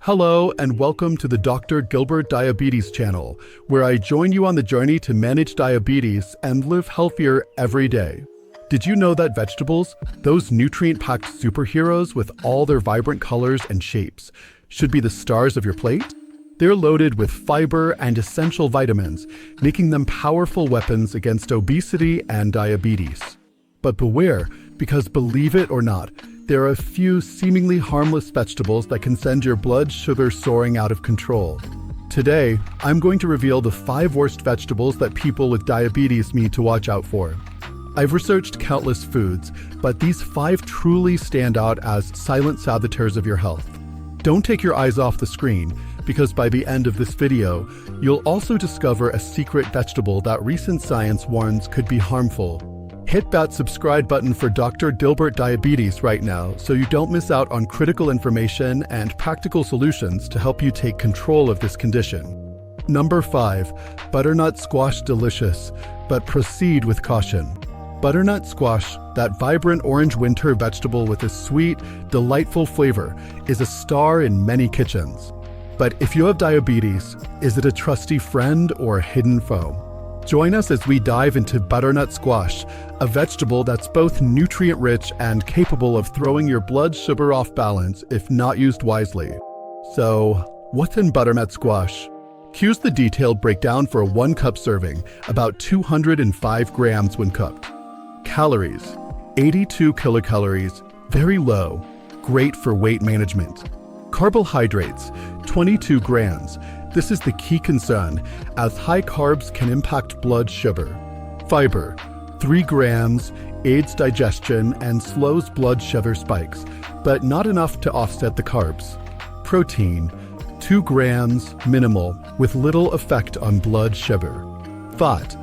Hello and welcome to the Dr. Gilbert Diabetes channel, where I join you on the journey to manage diabetes and live healthier every day. Did you know that vegetables, those nutrient-packed superheroes with all their vibrant colors and shapes, should be the stars of your plate? They're loaded with fiber and essential vitamins, making them powerful weapons against obesity and diabetes. But beware, because believe it or not, there are a few seemingly harmless vegetables that can send your blood sugar soaring out of control. Today, I'm going to reveal the 5 worst vegetables that people with diabetes need to watch out for. I've researched countless foods, but these 5 truly stand out as silent saboteurs of your health. Don't take your eyes off the screen, because by the end of this video, you'll also discover a secret vegetable that recent science warns could be harmful. Hit that subscribe button for Dr. Gilbert Diabetes right now so you don't miss out on critical information and practical solutions to help you take control of this condition. Number 5. Butternut squash delicious, but proceed with caution. Butternut squash, that vibrant orange winter vegetable with a sweet, delightful flavor, is a star in many kitchens. But if you have diabetes, is it a trusty friend or a hidden foe? Join us as we dive into butternut squash, a vegetable that's both nutrient-rich and capable of throwing your blood sugar off balance if not used wisely. So, what's in butternut squash? Here's the detailed breakdown for a 1-cup serving, about 205 grams when cooked. Calories: 82 kilocalories, very low, great for weight management. Carbohydrates: 22 grams. This is the key concern, as high carbs can impact blood sugar. Fiber: 3 grams, aids digestion and slows blood sugar spikes, but not enough to offset the carbs. Protein: 2 grams, minimal, with little effect on blood sugar. Fat: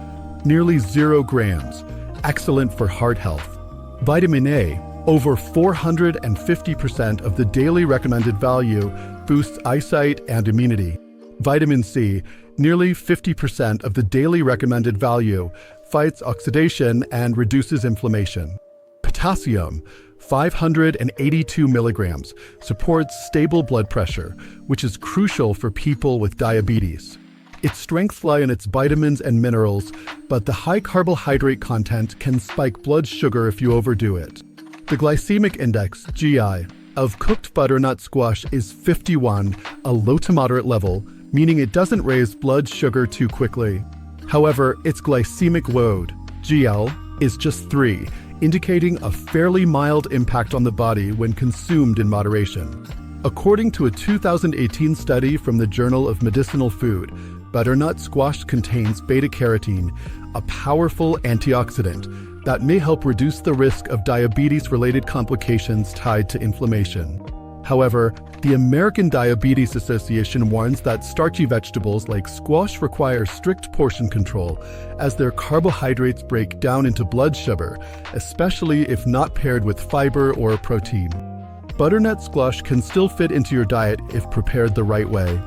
nearly 0 grams, excellent for heart health. Vitamin A: over 450% of the daily recommended value boosts eyesight and immunity. Vitamin C: nearly 50% of the daily recommended value, fights oxidation and reduces inflammation. Potassium: 582 milligrams, supports stable blood pressure, which is crucial for people with diabetes. Its strengths lie in its vitamins and minerals, but the high carbohydrate content can spike blood sugar if you overdo it. The glycemic index, GI, of cooked butternut squash is 51, a low to moderate level, meaning it doesn't raise blood sugar too quickly. However, its glycemic load, GL, is just 3, indicating a fairly mild impact on the body when consumed in moderation. According to a 2018 study from the Journal of Medicinal Food, butternut squash contains beta-carotene, a powerful antioxidant that may help reduce the risk of diabetes-related complications tied to inflammation. However, the American Diabetes Association warns that starchy vegetables like squash require strict portion control, as their carbohydrates break down into blood sugar, especially if not paired with fiber or protein. Butternut squash can still fit into your diet if prepared the right way.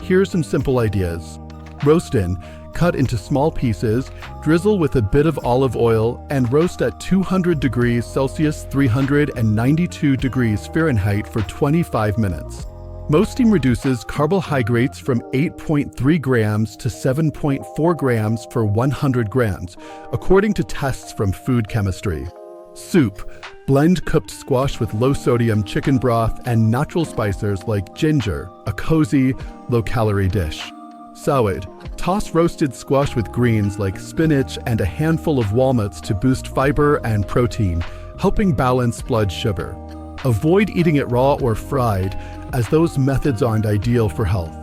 Here are some simple ideas. Roast in, cut into small pieces, drizzle with a bit of olive oil, and roast at 200 degrees Celsius 392 degrees Fahrenheit for 25 minutes. Roasting reduces carbohydrates from 8.3 grams to 7.4 grams for 100 grams, according to tests from food chemistry. Soup: blend cooked squash with low-sodium chicken broth and natural spicers like ginger, a cozy, low-calorie dish. Salad: toss roasted squash with greens like spinach and a handful of walnuts to boost fiber and protein, helping balance blood sugar. Avoid eating it raw or fried, as those methods aren't ideal for health.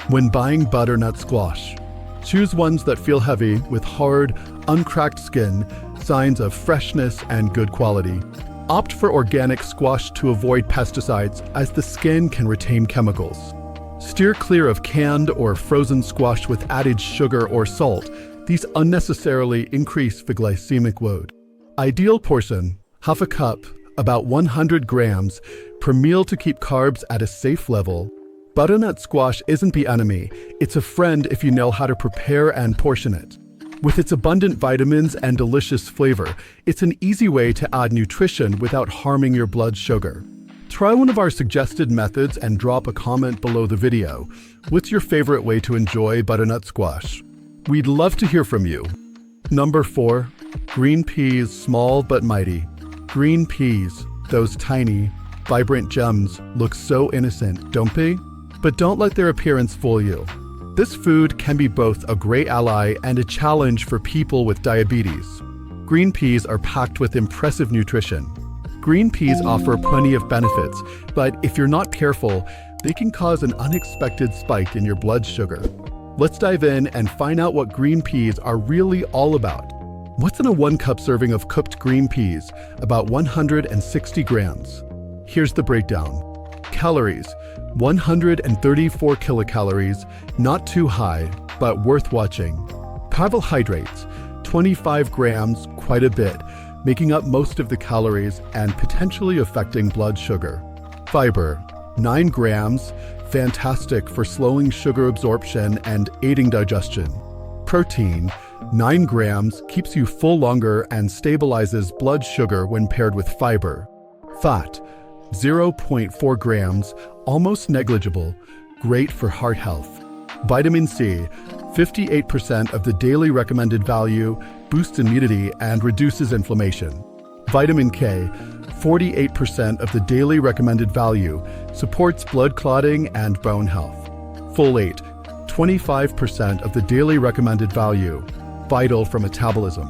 When buying butternut squash, choose ones that feel heavy with hard, uncracked skin, signs of freshness and good quality. Opt for organic squash to avoid pesticides, as the skin can retain chemicals. Steer clear of canned or frozen squash with added sugar or salt. These unnecessarily increase the glycemic load. Ideal portion: half a cup, about 100 grams, per meal to keep carbs at a safe level. Butternut squash isn't the enemy, it's a friend if you know how to prepare and portion it. With its abundant vitamins and delicious flavor, it's an easy way to add nutrition without harming your blood sugar. Try one of our suggested methods and drop a comment below the video. What's your favorite way to enjoy butternut squash? We'd love to hear from you. Number 4. Green peas, small but mighty. Green peas, those tiny, vibrant gems, look so innocent, don't they? But don't let their appearance fool you. This food can be both a great ally and a challenge for people with diabetes. Green peas are packed with impressive nutrition. Green peas offer plenty of benefits, but if you're not careful, they can cause an unexpected spike in your blood sugar. Let's dive in and find out what green peas are really all about. What's in a 1-cup serving of cooked green peas? About 160 grams. Here's the breakdown. Calories: 134 kilocalories, not too high, but worth watching. Carbohydrates: 25 grams, quite a bit, making up most of the calories and potentially affecting blood sugar. Fiber: 9 grams, fantastic for slowing sugar absorption and aiding digestion. Protein: 9 grams, keeps you full longer and stabilizes blood sugar when paired with fiber. Fat: 0.4 grams, almost negligible, great for heart health. Vitamin C: 58% of the daily recommended value, boosts immunity and reduces inflammation. Vitamin K: 48% of the daily recommended value, supports blood clotting and bone health. Folate: 25% of the daily recommended value, vital for metabolism.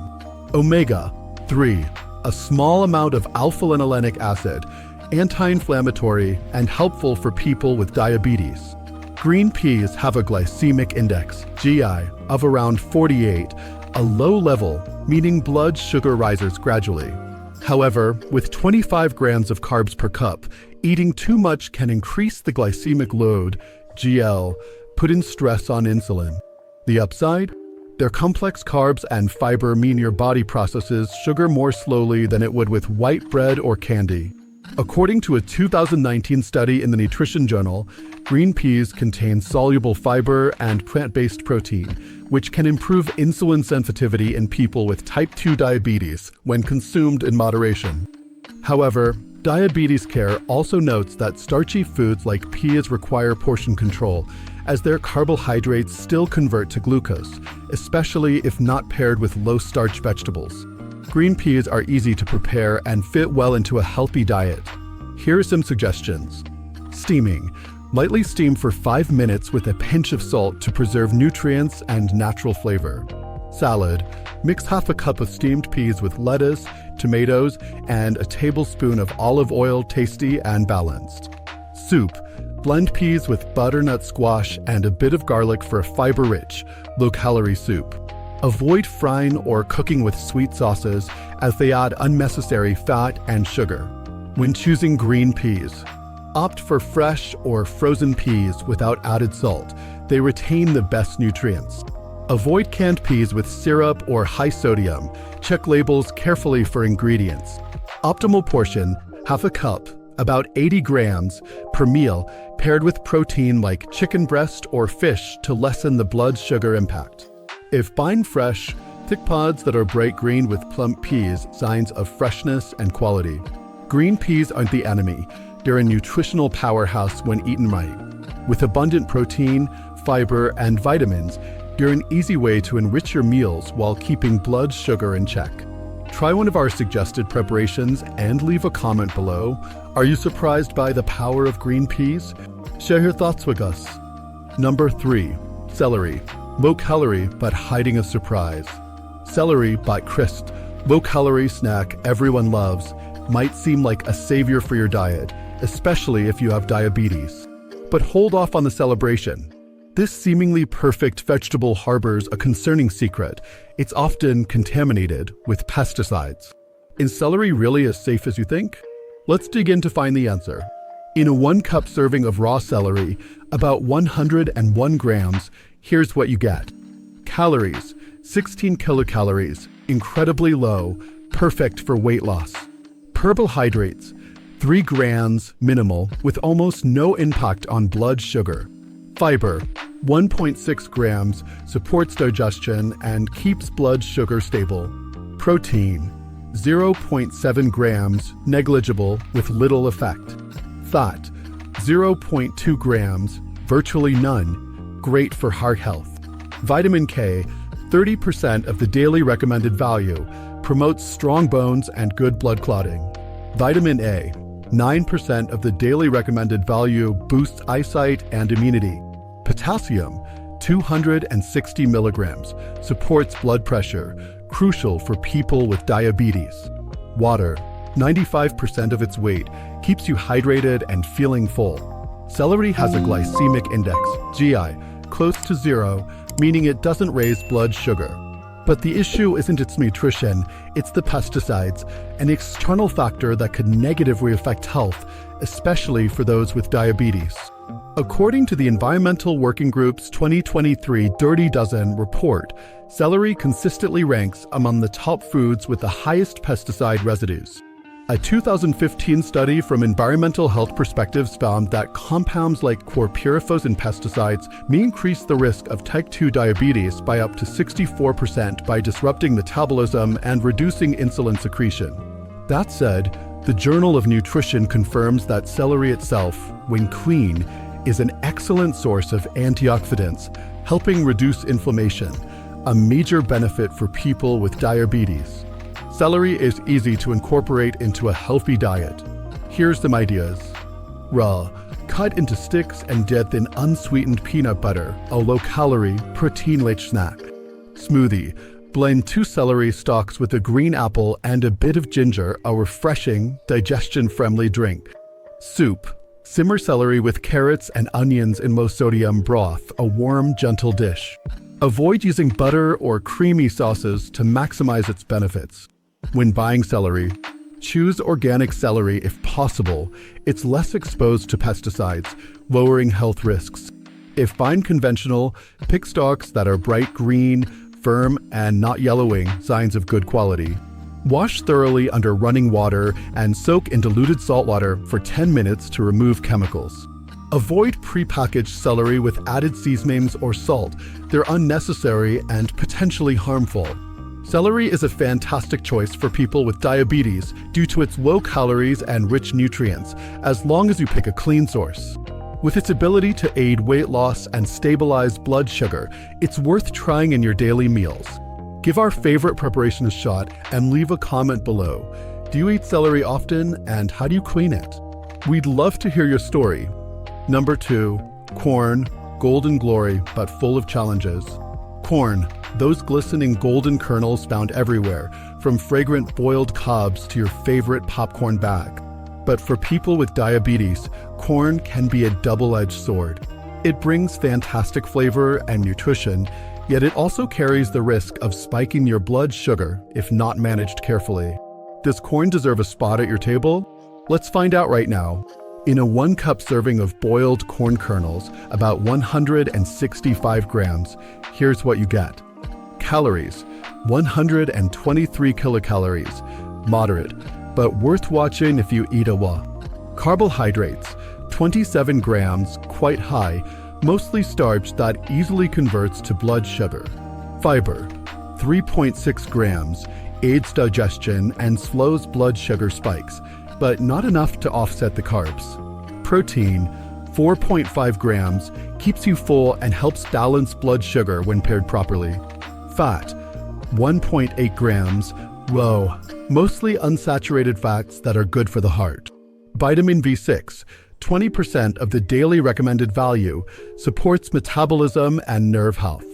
Omega-3: a small amount of alpha-linolenic acid, anti-inflammatory and helpful for people with diabetes. Green peas have a glycemic index, GI, of around 48, a low level, meaning blood sugar rises gradually. However, with 25 grams of carbs per cup, eating too much can increase the glycemic load, GL, putting stress on insulin. The upside? Their complex carbs and fiber mean your body processes sugar more slowly than it would with white bread or candy. According to a 2019 study in the Nutrition Journal, green peas contain soluble fiber and plant-based protein, which can improve insulin sensitivity in people with type 2 diabetes when consumed in moderation. However, Diabetes Care also notes that starchy foods like peas require portion control, as their carbohydrates still convert to glucose, especially if not paired with low-starch vegetables. Green peas are easy to prepare and fit well into a healthy diet. Here are some suggestions. Steaming. Lightly steam for 5 minutes with a pinch of salt to preserve nutrients and natural flavor. Salad. Mix half a cup of steamed peas with lettuce, tomatoes, and a tablespoon of olive oil, tasty and balanced. Soup. Blend peas with butternut squash and a bit of garlic for a fiber-rich, low-calorie soup. Avoid frying or cooking with sweet sauces as they add unnecessary fat and sugar. When choosing green peas, opt for fresh or frozen peas without added salt. They retain the best nutrients. Avoid canned peas with syrup or high sodium. Check labels carefully for ingredients. Optimal portion: half a cup, about 80 grams per meal, paired with protein like chicken breast or fish to lessen the blood sugar impact. If buying fresh, thick pods that are bright green with plump peas, signs of freshness and quality. Green peas aren't the enemy. They're a nutritional powerhouse when eaten right. With abundant protein, fiber, and vitamins, they're an easy way to enrich your meals while keeping blood sugar in check. Try one of our suggested preparations and leave a comment below. Are you surprised by the power of green peas? Share your thoughts with us. Number 3. Celery. Low calorie, but hiding a surprise. Celery, but crisp, low-calorie snack everyone loves, might seem like a savior for your diet, especially if you have diabetes. But hold off on the celebration. This seemingly perfect vegetable harbors a concerning secret. It's often contaminated with pesticides. Is celery really as safe as you think? Let's dig in to find the answer. In a 1-cup serving of raw celery, about 101 grams, here's what you get. Calories: 16 kilocalories, incredibly low, perfect for weight loss. Carbohydrates: 3 grams, minimal, with almost no impact on blood sugar. Fiber: 1.6 grams, supports digestion and keeps blood sugar stable. Protein: 0.7 grams, negligible with little effect. Fat, 0.2 grams, virtually none, great for heart health. Vitamin K, 30% of the daily recommended value, promotes strong bones and good blood clotting. Vitamin A, 9% of the daily recommended value, boosts eyesight and immunity. Potassium, 260 milligrams, supports blood pressure, crucial for people with diabetes. Water, 95% of its weight, keeps you hydrated and feeling full. Celery has a glycemic index, GI, close to 0, meaning it doesn't raise blood sugar. But the issue isn't its nutrition, it's the pesticides, an external factor that could negatively affect health, especially for those with diabetes. According to the Environmental Working Group's 2023 Dirty Dozen report, celery consistently ranks among the top foods with the highest pesticide residues. A 2015 study from Environmental Health Perspectives found that compounds like chlorpyrifos and pesticides may increase the risk of type 2 diabetes by up to 64% by disrupting metabolism and reducing insulin secretion. That said, the Journal of Nutrition confirms that celery itself, when clean, is an excellent source of antioxidants, helping reduce inflammation, a major benefit for people with diabetes. Celery is easy to incorporate into a healthy diet. Here's some ideas. Raw, cut into sticks and dip in unsweetened peanut butter, a low-calorie, protein-rich snack. Smoothie, blend 2 celery stalks with a green apple and a bit of ginger, a refreshing, digestion-friendly drink. Soup, simmer celery with carrots and onions in low-sodium broth, a warm, gentle dish. Avoid using butter or creamy sauces to maximize its benefits. When buying celery, choose organic celery if possible. It's less exposed to pesticides, lowering health risks. If buying conventional, pick stalks that are bright green, firm, and not yellowing, signs of good quality. Wash thoroughly under running water and soak in diluted salt water for 10 minutes to remove chemicals. Avoid prepackaged celery with added seasonings or salt. They're unnecessary and potentially harmful. Celery is a fantastic choice for people with diabetes due to its low calories and rich nutrients, as long as you pick a clean source. With its ability to aid weight loss and stabilize blood sugar, it's worth trying in your daily meals. Give our favorite preparation a shot and leave a comment below. Do you eat celery often, and how do you clean it? We'd love to hear your story. Number 2, corn, golden glory, but full of challenges. Corn, those glistening golden kernels found everywhere, from fragrant boiled cobs to your favorite popcorn bag. But for people with diabetes, corn can be a double-edged sword. It brings fantastic flavor and nutrition, yet it also carries the risk of spiking your blood sugar if not managed carefully. Does corn deserve a spot at your table? Let's find out right now. In a 1-cup serving of boiled corn kernels, about 165 grams, here's what you get. Calories, 123 kilocalories, moderate, but worth watching if you eat a lot. Carbohydrates, 27 grams, quite high, mostly starch that easily converts to blood sugar. Fiber, 3.6 grams, aids digestion and slows blood sugar spikes, but not enough to offset the carbs. Protein, 4.5 grams, keeps you full and helps balance blood sugar when paired properly. Fat, 1.8 grams, low, mostly unsaturated fats that are good for the heart. Vitamin B6, 20% of the daily recommended value, supports metabolism and nerve health.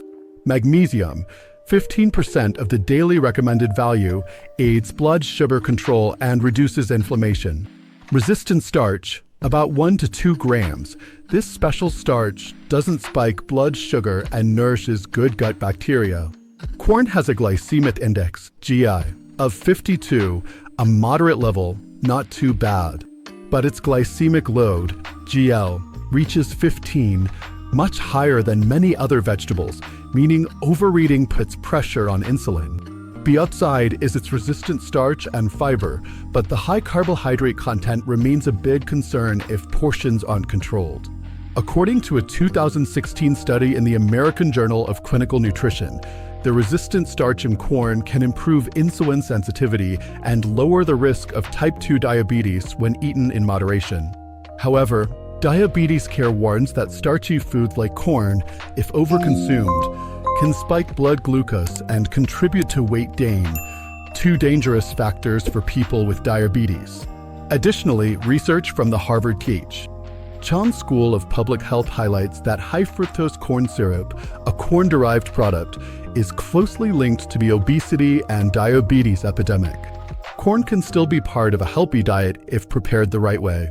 Magnesium, 15% of the daily recommended value, aids blood sugar control and reduces inflammation. Resistant starch, about 1 to 2 grams. This special starch doesn't spike blood sugar and nourishes good gut bacteria. Corn has a glycemic index, GI, of 52, a moderate level, not too bad. But its glycemic load, GL, reaches 15, much higher than many other vegetables, meaning overeating puts pressure on insulin. The upside is its resistant starch and fiber, but the high carbohydrate content remains a big concern if portions aren't controlled. According to a 2016 study in the American Journal of Clinical Nutrition, the resistant starch in corn can improve insulin sensitivity and lower the risk of type 2 diabetes when eaten in moderation. However, Diabetes Care warns that starchy foods like corn, if overconsumed, can spike blood glucose and contribute to weight gain, two dangerous factors for people with diabetes. Additionally, research from the Harvard Teach Chan School of Public Health highlights that high fructose corn syrup, a corn-derived product, is closely linked to the obesity and diabetes epidemic. Corn can still be part of a healthy diet if prepared the right way.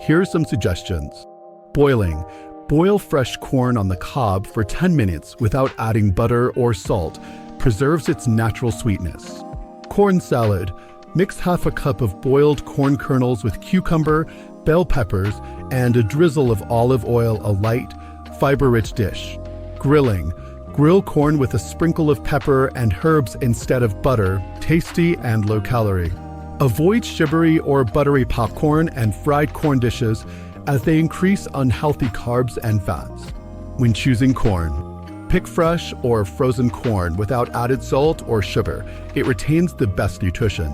Here are some suggestions. Boiling. Boil fresh corn on the cob for 10 minutes without adding butter or salt. Preserves its natural sweetness. Corn salad. Mix half a cup of boiled corn kernels with cucumber, bell peppers, and a drizzle of olive oil, a light, fiber-rich dish. Grilling. Grill corn with a sprinkle of pepper and herbs instead of butter, tasty and low-calorie. Avoid sugary or buttery popcorn and fried corn dishes as they increase unhealthy carbs and fats. When choosing corn, pick fresh or frozen corn without added salt or sugar. It retains the best nutrition.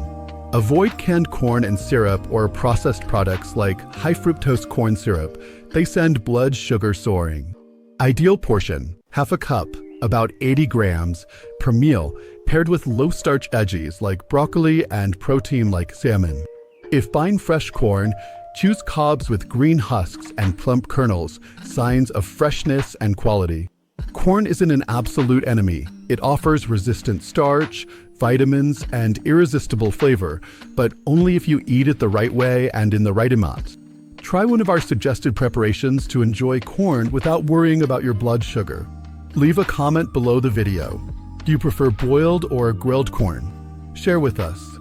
Avoid canned corn and syrup or processed products like high fructose corn syrup. They send blood sugar soaring. Ideal portion, half a cup, about 80 grams per meal, paired with low-starch veggies like broccoli and protein like salmon. If buying fresh corn, choose cobs with green husks and plump kernels, signs of freshness and quality. Corn isn't an absolute enemy. It offers resistant starch, vitamins, and irresistible flavor, but only if you eat it the right way and in the right amount. Try one of our suggested preparations to enjoy corn without worrying about your blood sugar. Leave a comment below the video. Do you prefer boiled or grilled corn? Share with us.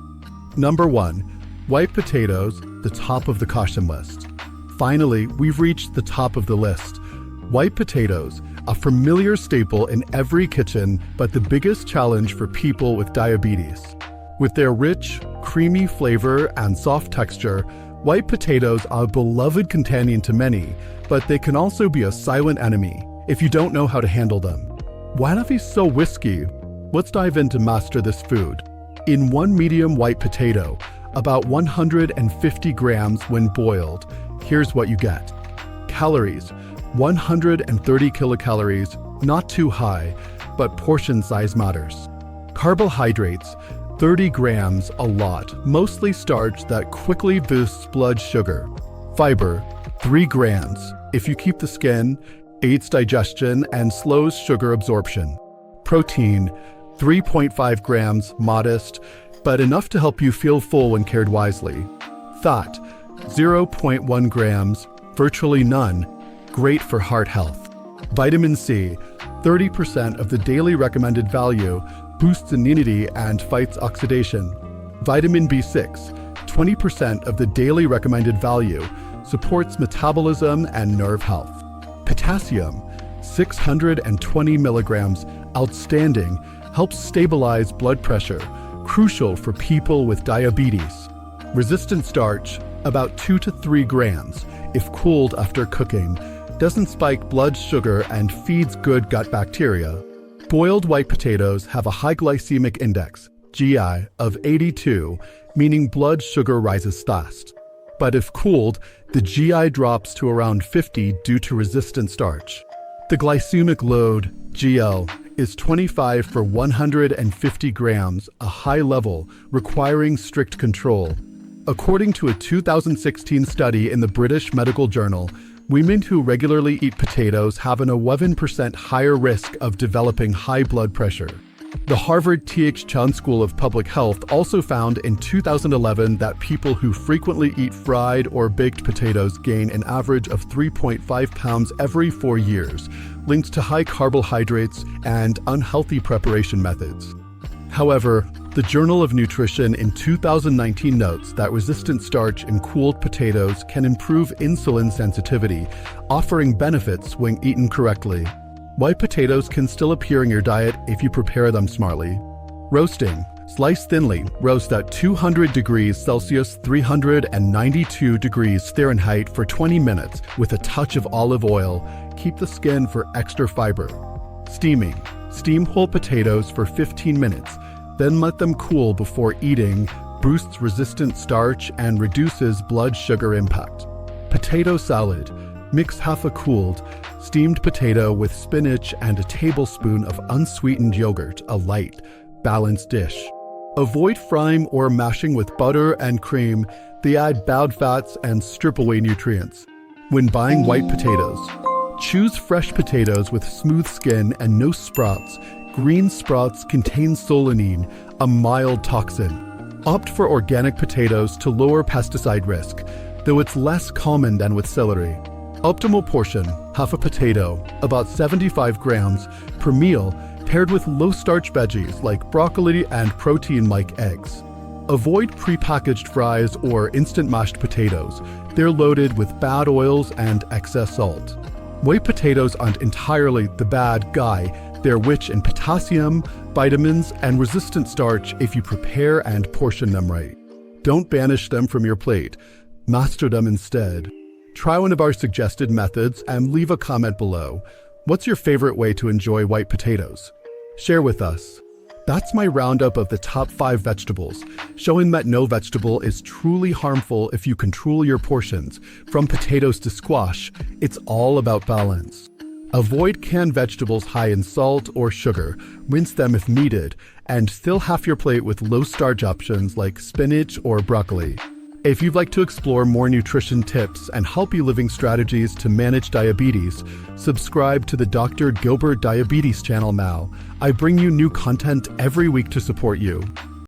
Number 1. White potatoes, the top of the caution list. Finally, we've reached the top of the list. White potatoes, a familiar staple in every kitchen, but the biggest challenge for people with diabetes. With their rich, creamy flavor and soft texture, white potatoes are a beloved companion to many, but they can also be a silent enemy if you don't know how to handle them. Why are they so risky? Let's dive in to master this food. In one medium white potato, about 150 grams when boiled, here's what you get. Calories, 130 kilocalories, not too high, but portion size matters. Carbohydrates, 30 grams, a lot, mostly starch that quickly boosts blood sugar. Fiber, 3 grams. If you keep the skin, aids digestion and slows sugar absorption. Protein, 3.5 grams, modest, but enough to help you feel full when cared wisely. Fat, 0.1 grams, virtually none, great for heart health. Vitamin C, 30% of the daily recommended value, boosts immunity and fights oxidation. Vitamin B6, 20% of the daily recommended value, supports metabolism and nerve health. Potassium, 620 milligrams, outstanding, helps stabilize blood pressure, crucial for people with diabetes. Resistant starch, about 2 to 3 grams, if cooled after cooking, doesn't spike blood sugar and feeds good gut bacteria. Boiled white potatoes have a high glycemic index, GI, of 82, meaning blood sugar rises fast. But if cooled, the GI drops to around 50 due to resistant starch. The glycemic load, GL, is 25 for 150 grams, a high level, requiring strict control. According to a 2016 study in the British Medical Journal, women who regularly eat potatoes have an 11% higher risk of developing high blood pressure. The Harvard T.H. Chan School of Public Health also found in 2011 that people who frequently eat fried or baked potatoes gain an average of 3.5 pounds every 4 years, linked to high carbohydrates and unhealthy preparation methods. However, the Journal of Nutrition in 2019 notes that resistant starch in cooled potatoes can improve insulin sensitivity, offering benefits when eaten correctly. White potatoes can still appear in your diet if you prepare them smartly. Roasting. Slice thinly, roast at 200 degrees Celsius, 392 degrees Fahrenheit for 20 minutes with a touch of olive oil. Keep the skin for extra fiber. Steaming. Steam whole potatoes for 15 minutes, then let them cool before eating, boosts resistant starch and reduces blood sugar impact. Potato salad. Mix half a cooled, steamed potato with spinach and a tablespoon of unsweetened yogurt, a light, balanced dish. Avoid frying or mashing with butter and cream. They add bad fats and strip away nutrients. When buying white potatoes, choose fresh potatoes with smooth skin and no sprouts. Green sprouts contain solanine, a mild toxin. Opt for organic potatoes to lower pesticide risk, though it's less common than with celery. Optimal portion, half a potato, about 75 grams per meal, paired with low-starch veggies like broccoli and protein like eggs. Avoid prepackaged fries or instant mashed potatoes. They're loaded with bad oils and excess salt. White potatoes aren't entirely the bad guy. They're rich in potassium, vitamins, and resistant starch if you prepare and portion them right. Don't banish them from your plate. Master them instead. Try one of our suggested methods and leave a comment below. What's your favorite way to enjoy white potatoes? Share with us. That's my roundup of the top 5 vegetables, showing that no vegetable is truly harmful if you control your portions. From potatoes to squash, it's all about balance. Avoid canned vegetables high in salt or sugar. Rinse them if needed, and fill half your plate with low-starch options like spinach or broccoli. If you'd like to explore more nutrition tips and healthy living strategies to manage diabetes, subscribe to the Dr. Gilbert Diabetes channel now. I bring you new content every week to support you.